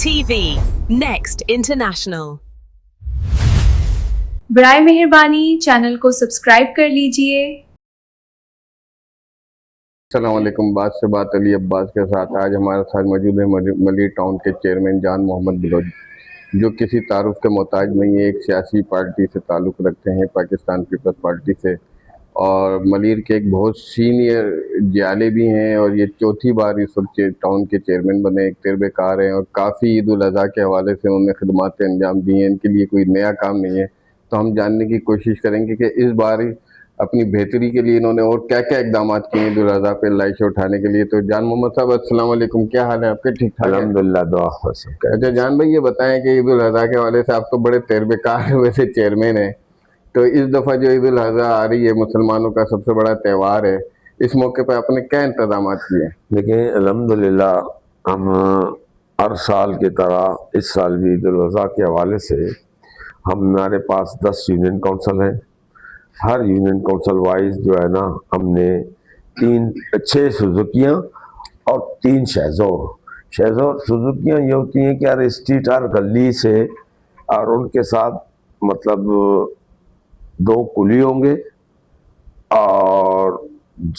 TV, Next International. برائے مہربانی channel کو سبسکرائب کر لیجئے۔ السلام علیکم، بات سے بات علی عباس کے ساتھ آج ہمارے ساتھ موجود ہیں ملیر ٹاؤن کے چیئرمین جان محمد بلوچ، جو کسی تعارف کے محتاج نہیں ہے، ایک سیاسی پارٹی سے تعلق رکھتے ہیں، پاکستان پیپلز پارٹی سے، اور ملیر کے ایک بہت سینئر جیالے بھی ہیں، اور یہ چوتھی بار اس وقت ٹاؤن کے چیئرمین بنے، ایک تجربہ کار ہیں، اور کافی عید الاضحیٰ کے حوالے سے انہوں نے خدمات انجام دی ہیں، ان کے لیے کوئی نیا کام نہیں ہے۔ تو ہم جاننے کی کوشش کریں گے کہ اس بار اپنی بہتری کے لیے انہوں نے اور کیا کیا اقدامات کیے عید الاضحیٰ پہ لائشیں اٹھانے کے لیے۔ تو جان محمد صاحب السلام علیکم، کیا حال ہے آپ کے؟ ٹھیک ٹھاک؟ الحمدللہ، دعا ہو سب کا۔ اچھا جان بھائی، یہ بتائیں کہ عید الاضحیٰ کے حوالے سے آپ تو بڑے تجربہ کار ویسے چیئرمین ہیں، تو اس دفعہ جو عید الاضحیٰ آ رہی ہے، مسلمانوں کا سب سے بڑا تہوار ہے، اس موقع پہ آپ نے کیا انتظامات کیے ہیں؟ دیکھیں، الحمدللہ ہم ہر سال کی طرح اس سال بھی عید الاضحیٰ کے حوالے سے ہمارے پاس 10 یونین کونسل ہیں۔ ہر یونین کونسل وائز جو ہے نا، ہم نے 6 سوزوکیاں اور 3 شیزور سوزوکیاں یہ ہوتی ہیں کہ ہر اسٹریٹ، ہر گلی سے، اور ان کے ساتھ مطلب 2 کلی ہوں گے، اور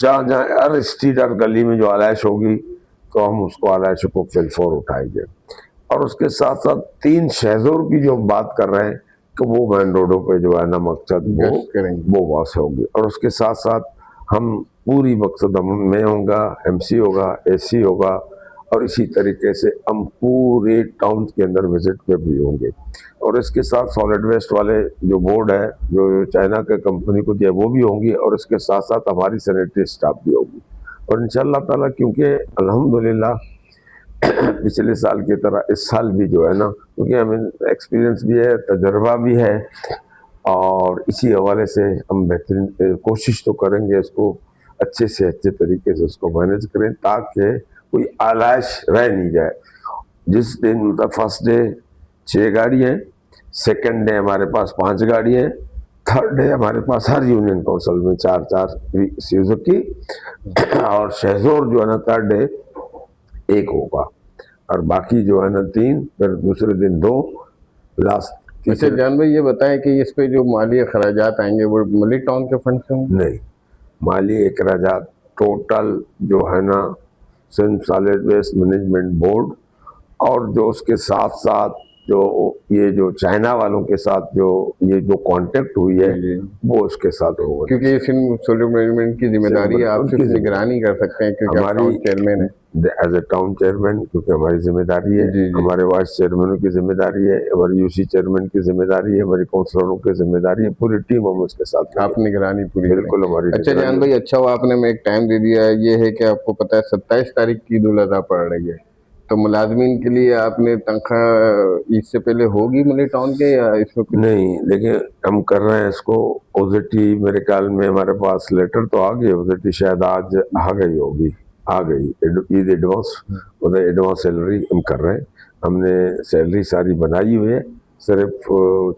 جہاں جہاں ہر اسٹریٹ ہر گلی میں جو آلائش ہوگی تو ہم اس کو آلائش کو فل اٹھائیں گے، اور اس کے ساتھ ساتھ 3 شیزور کی جو ہم بات کر رہے ہیں کہ وہ مین روڈوں پہ جو ہے نا مقصد وہ واس ہوگی، اور اس کے ساتھ ساتھ ہم پوری مقصد ہم میں ہوں گا، ایم سی ہوگا، اے سی ہوگا، اور اسی طریقے سے ہم پورے ٹاؤن کے اندر وزٹ پہ بھی ہوں گے، اور اس کے ساتھ سالڈ ویسٹ والے جو بورڈ ہے جو چائنا کے کمپنی کو دیا وہ بھی ہوں گی، اور اس کے ساتھ ساتھ ہماری سینیٹری اسٹاف بھی ہوگی، اور انشاءاللہ تعالیٰ کیونکہ الحمدللہ پچھلے سال کی طرح اس سال بھی جو ہے نا، کیونکہ ہمیں ایکسپیرینس بھی ہے، تجربہ بھی ہے، اور اسی حوالے سے ہم بہترین کوشش تو کریں گے اس کو اچھے سے اچھے طریقے سے اس کو مینیج کریں، تاکہ کوئی آلائش رہ نہیں جائے۔ جس دن مطلب فرسٹ ڈے 6 گاڑی ہیں، سیکنڈ ڈے ہمارے پاس 5 گاڑی ہیں، تھرڈ ڈے ہمارے پاس ہر یونین کونسل میں 4 سوزوکی، اور شہزور جو ہے نا تھرڈ ڈے 1 ہوگا، اور باقی جو ہے نا 3، پھر دوسرے دن 2، لاسٹ۔ اچھا جان بھائی، یہ بتائیں کہ اس پہ جو مالی اخراجات آئیں گے وہ ملیر ٹاؤن کے فنڈ سے ہوں گے؟ نہیں، مالی اخراجات ٹوٹل جو ہے نا Sindh solid waste management board, اور جو اس کے ساتھ ساتھ جو یہ جو چائنا والوں کے ساتھ جو یہ جو کانٹیکٹ ہوئی ہے وہ اس کے ساتھ ہوگا، کیونکہ سندھ سالڈ مینجمنٹ کی ذمہ داری ہے، آپ صرف نگرانی کر سکتے ہیں کیونکہ آپ ٹاؤن چیئرمین ہیں۔ ایز اے ٹاؤن چیئرمین کیونکہ ہماری ذمہ داری ہے، ہمارے وائس چیئرمینوں کی ذمہ داری ہے، ہماری یو سی چیئرمین کی ذمہ داری ہے، ہماری کونسلروں کی ذمہ داری ہے، پوری ٹیم ہم اس کے ساتھ آپ نگرانی پوری بالکل ہماری۔ اچھا جان بھائی، اچھا ہوا آپ نے میں ایک ٹائم دے دیا ہے، یہ ہے کہ آپ کو پتہ ہے 27 تاریخ کی عید الاضحیٰ پڑ رہی ہے، تو ملازمین کے لیے آپ نے تنخواہ عید سے پہلے ہوگی ملیر ٹاؤن کے یا اس وقت نہیں؟ دیکھیں، ہم کر رہے ہیں اس کو او زی ٹی، میرے خیال میں ہمارے پاس لیٹر تو آ گئی، او زی ٹی شاید آج آ گئی ہوگی، آ گئی عید ایڈوانس سیلری ہم کر رہے ہیں، ہم نے سیلری ساری بنائی ہوئی ہے، صرف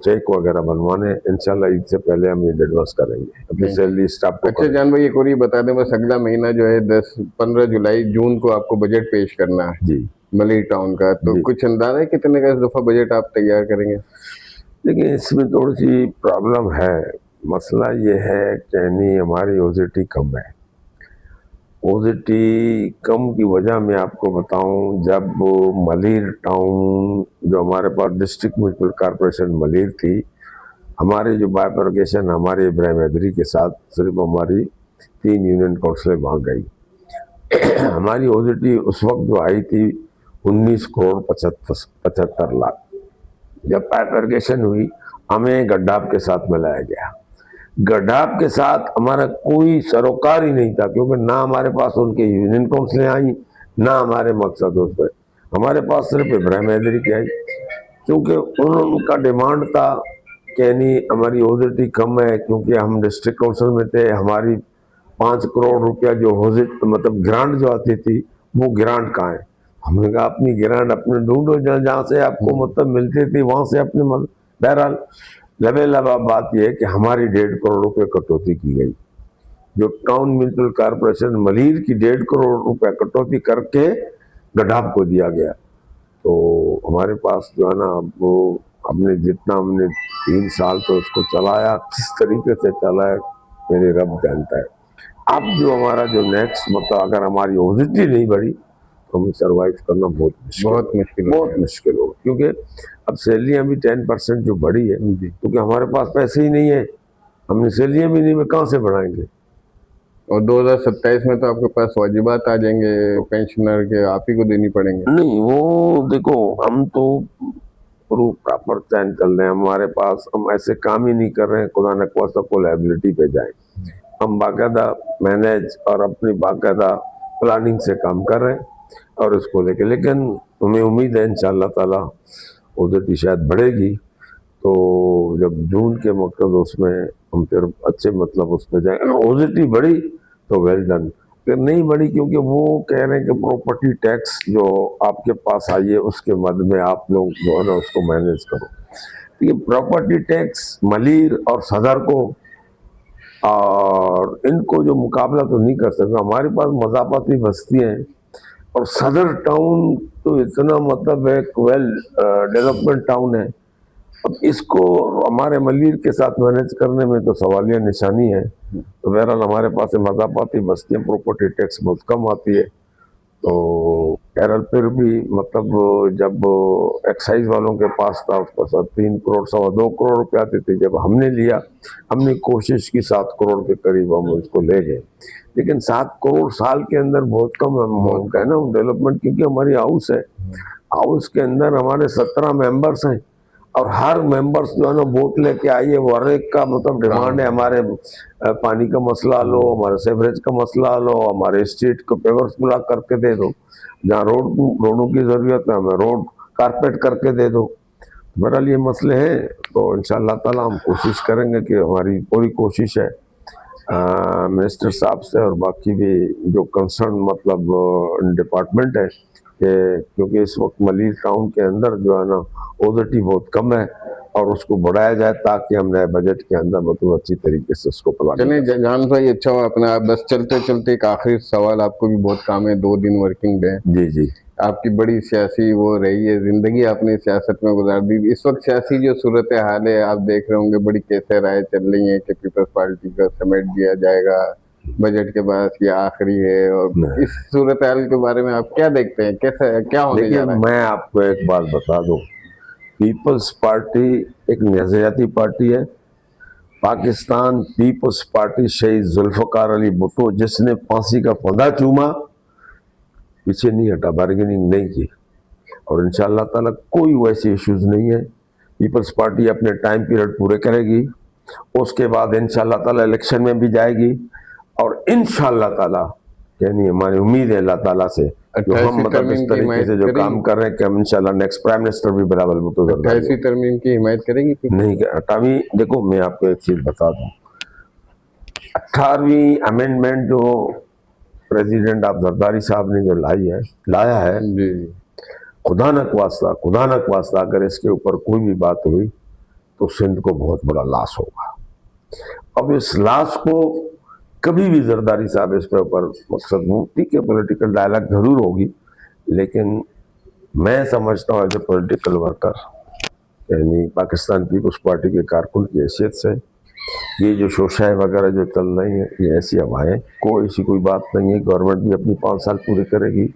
چیک وغیرہ بنوانے، انشاءاللہ عید سے پہلے ہم عید ایڈوانس کریں گے اپنی سیلری اسٹاف کو۔ اچھا جان بھائی، ایک اور یہ بتا دیں، بس اگلا مہینہ جو ہے 15 جولائی جون کو آپ کو بجٹ پیش کرنا ہے جی ملیر ٹاؤن کا، تو کچھ اندازہ ہے کتنے کا اس دفعہ بجٹ آپ تیار کریں گے؟ لیکن اس میں تھوڑی سی پرابلم ہے، مسئلہ یہ ہے کہ نہیں ہماری او زی ٹی کم ہے۔ او زی ٹی کم کی وجہ میں آپ کو بتاؤں، جب ملیر ٹاؤن جو ہمارے پاس ڈسٹرکٹ میونسپل کارپوریشن ملیر تھی، ہماری جو بائیفرکیشن ہمارے ابراہیم حیدری کے ساتھ صرف ہماری 3 یونین کونسلیں وہاں گئی، ہماری او زی ٹی اس وقت جو آئی تھی 19 کروڑ 75 لاکھ۔ جب بائیفرکیشن ہوئی ہمیں گڈھاب کے ساتھ ملایا گیا، گڈھاب کے ساتھ ہمارا کوئی سروکار ہی نہیں تھا، کیونکہ نہ ہمارے پاس ان کے یونین کونسلیں آئیں، نہ ہمارے مقصد اس پہ، ہمارے پاس صرف ابراہیم حیدری کی آئی، کیونکہ ان کا ڈیمانڈ تھا کہ نہیں ہماری او زی ٹی کم ہے، کیونکہ ہم ڈسٹرکٹ کونسل میں تھے، ہماری 5 کروڑ روپیہ جو مطلب گرانٹ جو آتی تھی وہ گرانٹ کہاں ہے؟ ہم نے کہا اپنی گرانٹ اپنے ڈھونڈو، جہاں سے آپ کو مطلب ملتی تھی وہاں سے اپنے بہرحال لبا بات یہ ہے کہ ہماری 1.5 کروڑ روپے کٹوتی کی گئی، جو ٹاؤن میونسپل کارپوریشن ملیر کی 1.5 کروڑ روپے کٹوتی کر کے گڈھاب کو دیا گیا، تو ہمارے پاس جو ہے نا وہ ہم نے جتنا ہم نے 3 سال تو اس کو چلایا، کس طریقے سے چلایا میرے رب جانتا ہے. اب جو ہمارا جو نیکسٹ مطلب اگر ہماری اوزیٹی نہیں بڑھی تو ہمیں سروائیو کرنا بہت مشکل ہوگا، کیونکہ اب سیلریاں بھی 10% جو بڑھی ہے کیونکہ ہمارے پاس پیسے ہی نہیں ہے، ہم نے سیلریاں بھی نہیں، کہاں سے بڑھائیں گے. اور 2027 میں تو آپ کے پاس واجبات آ جائیں گے پینشنر کے، آپ ہی کو دینی پڑیں گے. نہیں وہ دیکھو ہم تو پراپر چین چل رہے ہیں، ہمارے پاس ہم ایسے کام ہی نہیں کر رہے ہیں خدا نخواستہ کو لائبلٹی پہ جائیں. ہم باقاعدہ مینیج اور اپنی باقاعدہ پلاننگ سے کام کر رہے ہیں اور اس کو لے کے، لیکن ہمیں امید ہے انشاءاللہ تعالی اوزیٹی شاید بڑھے گی تو جب جون کے مقصد اس میں ہم پھر اچھے مطلب اس پہ جائیں. اگر اوزیٹی بڑھی تو ویل ڈن، پھر نہیں بڑھی کیونکہ وہ کہہ رہے ہیں کہ پراپرٹی ٹیکس جو آپ کے پاس آئی ہے اس کے مد میں آپ لوگ جو ہے نا اس کو مینیج کرو. یہ پراپرٹی ٹیکس ملیر اور صدر کو اور ان کو جو مقابلہ تو نہیں کر سکتا. ہمارے پاس مضافاتی بستیاں ہیں اور صدر ٹاؤن تو اتنا مطلب ایک ویل ڈیولپمنٹ ٹاؤن ہے. اب اس کو ہمارے ملیر کے ساتھ مینیج کرنے میں تو سوالیہ نشانی ہے. تو بہرحال ہمارے پاس مضافاتی بستیاں پراپرٹی ٹیکس بہت کم آتی ہے. تو بہرحال پھر بھی مطلب جب ایکسائز والوں کے پاس تھا اس کا 3 کروڑ 2.25 کروڑ روپے آتے تھے، جب ہم نے لیا ہم نے کوشش کی 7 کروڑ کے قریب ہم اس کو لے گئے، لیکن 7 کروڑ سال کے اندر بہت کم اماؤنٹ ہے نا ڈیولپمنٹ، کیونکہ ہماری ہاؤس ہے، ہاؤس کے اندر ہمارے 17 ممبرس ہیں اور ہر ممبرس جو ہے نا ووٹ لے کے آئیے، وہ ہر ایک کا مطلب ڈیمانڈ ہے. ہمارے پانی کا مسئلہ لو، ہمارے سیوریج کا مسئلہ لو، ہمارے اسٹریٹ کو پیورس بلاک کر کے دے دو، جہاں روڈوں کی ضرورت ہے ہمیں روڈ کارپیٹ کر کے دے دو. بہرحال یہ مسئلے ہیں تو انشاءاللہ تعالی ہم کوشش کریں گے کہ ہماری پوری کوشش ہے منسٹر صاحب سے اور باقی بھی جو کنسرن مطلب ڈپارٹمنٹ ہے کہ کیونکہ اس وقت ملیر ٹاؤن کے اندر جو ہے نا اوزیٹی بہت کم ہے اور اس کو بڑھایا جائے تاکہ ہم نئے بجٹ کے اندر مطلب اچھی طریقے سے اس کو پلان چلیں جان بھائی اچھا ہوا اپنا بس چلتے چلتے ایک آخری سوال، آپ کو بھی بہت کام ہے، 2 دن ورکنگ ڈے. جی جی آپ کی بڑی سیاسی وہ رہی ہے زندگی، آپ نے سیاست میں گزار دی. اس وقت سیاسی جو صورتحال ہے آپ دیکھ رہے ہوں گے، بڑی کیسے رائے چل رہی ہیں کہ پیپلز پارٹی کا سمیٹ دیا جائے گا بجٹ کے بعد، یہ آخری ہے، اور اس صورتحال کے بارے میں آپ کیا دیکھتے ہیں، کیسا کیا ہونے جا رہا ہے؟ میں آپ کو ایک بات بتا دوں، پیپلز پارٹی ایک نظریاتی پارٹی ہے. پاکستان پیپلز پارٹی شہید ذوالفقار علی بھٹو جس نے پھانسی کا پھندا چوما پیچھے نہیں ہٹا، بارگیننگ نہیں کی، اور انشاءاللہ تعالیٰ کوئی ویسے ایشوز نہیں ہے. پیپلز پارٹی اپنے ٹائم پیریڈ پورے کرے گی، اس کے بعد انشاءاللہ تعالیٰ الیکشن میں بھی جائے گی، اور انشاءاللہ تعالیٰ یعنی ہماری امید ہے اللہ تعالیٰ سے جو ہم مطلب اس طریقے سے جو کام کر رہے ہیں کہ ہم انشاءاللہ نیکسٹ پرائم منسٹر بھی بلاول بھٹو 28ویں ترمیم کی حمایت کرے گی؟ نہیں 28ویں، دیکھو میں آپ کو ایک چیز بتا دوں، 18ویں امینڈمنٹ جو پریزیڈنٹ آپ زرداری صاحب نے جو لایا ہے، خدا نخواستہ اگر اس کے اوپر کوئی بھی بات ہوئی تو سندھ کو بہت بڑا لاس ہوگا. اب اس لاس کو کبھی بھی زرداری صاحب اس پہ اوپر مقصد ٹھیک ہے پولیٹیکل ڈائلاگ ضرور ہوگی، لیکن میں سمجھتا ہوں ایز اے پولیٹیکل ورکر یعنی پاکستان پیپلز پارٹی کے کارکن کی حیثیت سے یہ جو شوشائیں وغیرہ جو چل رہی ہیں یہ ایسی ہوائیں، کوئی بات نہیں ہے. گورنمنٹ بھی اپنی 5 سال پورے کرے گی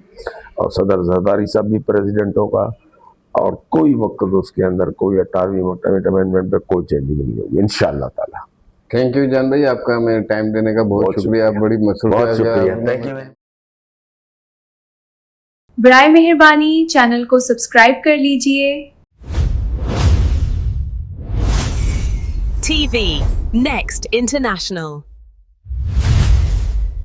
اور صدر زرداری صاحب بھی پریزیڈنٹ ہوگا، اور کوئی وقت اس کے اندر کوئی 28ویں امینڈمنٹ پہ کوئی چینج نہیں ہوگی انشاءاللہ تعالیٰ. تھینک یو جان بھائی، آپ کا ہمیں ٹائم دینے کا بہت شکریہ. آپ بڑی بہت شکریہ، تھینک یو. برائے مہربانی چینل کو سبسکرائب کر لیجئے. TV Next International.